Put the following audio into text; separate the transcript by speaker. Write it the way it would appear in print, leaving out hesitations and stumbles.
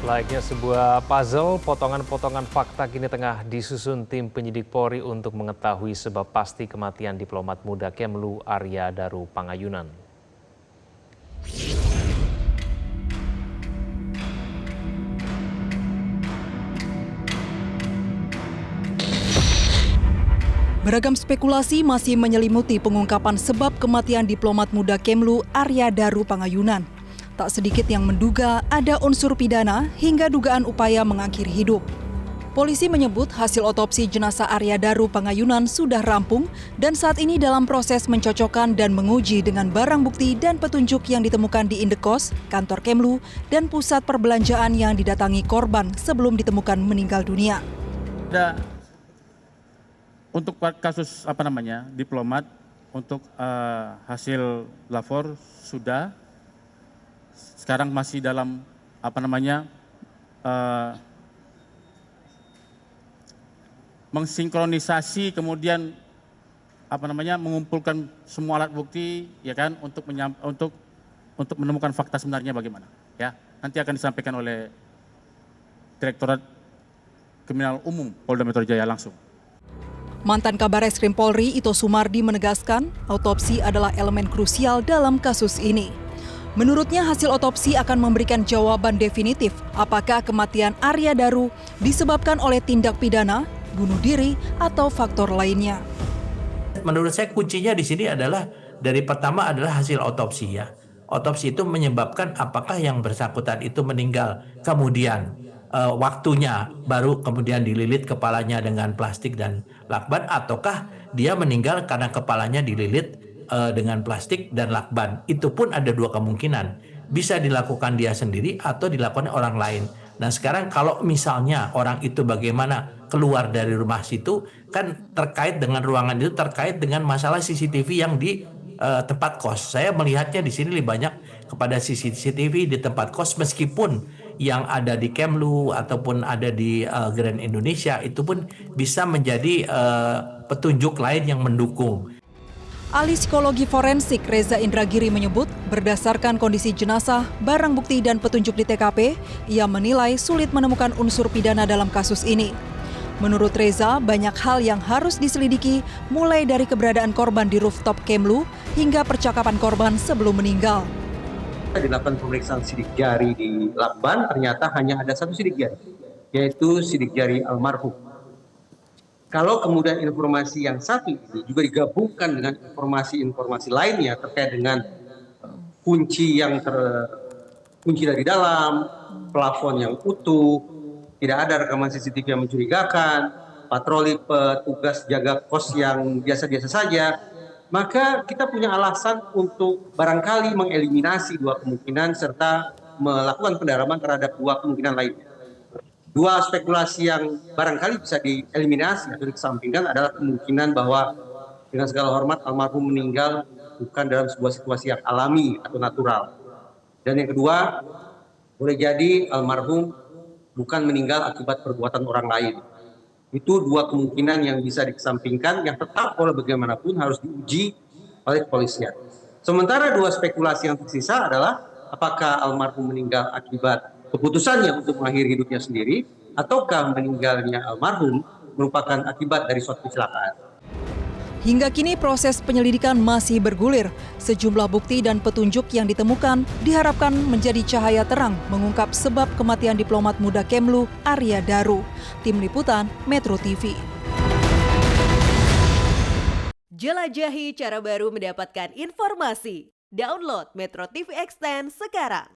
Speaker 1: Layaknya sebuah puzzle, potongan-potongan fakta kini tengah disusun tim penyidik Polri untuk mengetahui sebab pasti kematian diplomat muda Kemlu Arya Daru Pangayunan.
Speaker 2: Beragam spekulasi masih menyelimuti pengungkapan sebab kematian diplomat muda Kemlu Arya Daru Pangayunan. Tak sedikit yang menduga ada unsur pidana hingga dugaan upaya mengakhiri hidup. Polisi menyebut hasil otopsi jenazah Arya Daru Pangayunan sudah rampung dan saat ini dalam proses mencocokkan dan menguji dengan barang bukti dan petunjuk yang ditemukan di Indekos, kantor Kemlu, dan pusat perbelanjaan yang didatangi korban sebelum ditemukan meninggal dunia.
Speaker 3: Untuk kasus diplomat, untuk hasil lapor sudah. Sekarang masih dalam mensinkronisasi, kemudian mengumpulkan semua alat bukti, ya kan, untuk menemukan fakta sebenarnya bagaimana, ya. Nanti akan disampaikan oleh Direktorat Kriminal Umum Polda Metro Jaya langsung.
Speaker 2: Mantan Kabar Eskrim Polri Ito Sumardi menegaskan autopsi adalah elemen krusial dalam kasus ini. Menurutnya hasil otopsi akan memberikan jawaban definitif apakah kematian Arya Daru disebabkan oleh tindak pidana, bunuh diri, atau faktor lainnya.
Speaker 4: Menurut saya kuncinya di sini adalah dari pertama adalah hasil otopsi ya. Otopsi itu menyebabkan apakah yang bersangkutan itu meninggal kemudian waktunya baru kemudian dililit kepalanya dengan plastik dan lakban, ataukah dia meninggal karena kepalanya dililit dengan plastik dan lakban. Itu pun ada dua kemungkinan, bisa dilakukan dia sendiri atau dilakukan orang lain. Nah sekarang kalau misalnya orang itu bagaimana keluar dari rumah situ, kan terkait dengan ruangan itu terkait dengan masalah CCTV yang di tempat kos. Saya melihatnya di sini lebih banyak kepada CCTV di tempat kos, meskipun yang ada di Kemlu ataupun ada di Grand Indonesia itu pun bisa menjadi petunjuk lain yang mendukung.
Speaker 2: Ahli psikologi forensik Reza Indragiri menyebut berdasarkan kondisi jenazah, barang bukti dan petunjuk di TKP, ia menilai sulit menemukan unsur pidana dalam kasus ini. Menurut Reza, banyak hal yang harus diselidiki, mulai dari keberadaan korban di rooftop Kemlu hingga percakapan korban sebelum meninggal.
Speaker 5: Dilakukan pemeriksaan sidik jari di lakban, ternyata hanya ada satu sidik jari, yaitu sidik jari almarhum. Kalau kemudian informasi yang satu ini juga digabungkan dengan informasi-informasi lainnya terkait dengan kunci dari dalam, plafon yang utuh, tidak ada rekaman CCTV yang mencurigakan, patroli petugas jaga kos yang biasa-biasa saja, maka kita punya alasan untuk barangkali mengeliminasi dua kemungkinan serta melakukan pendalaman terhadap dua kemungkinan lainnya. Dua spekulasi yang barangkali bisa dieliminasi atau dikesampingkan adalah kemungkinan bahwa dengan segala hormat almarhum meninggal bukan dalam sebuah situasi yang alami atau natural. Dan yang kedua, boleh jadi almarhum bukan meninggal akibat perbuatan orang lain. Itu dua kemungkinan yang bisa dikesampingkan, yang tetap oleh bagaimanapun harus diuji oleh kepolisian. Sementara dua spekulasi yang tersisa adalah apakah almarhum meninggal akibat keputusannya untuk mengakhiri hidupnya sendiri, ataukah meninggalnya almarhum merupakan akibat dari suatu kecelakaan.
Speaker 2: Hingga kini proses penyelidikan masih bergulir. Sejumlah bukti dan petunjuk yang ditemukan diharapkan menjadi cahaya terang mengungkap sebab kematian diplomat muda Kemlu Arya Daru. Tim Liputan Metro TV.
Speaker 6: Jelajahi cara baru mendapatkan informasi. Download Metro TV Extend sekarang.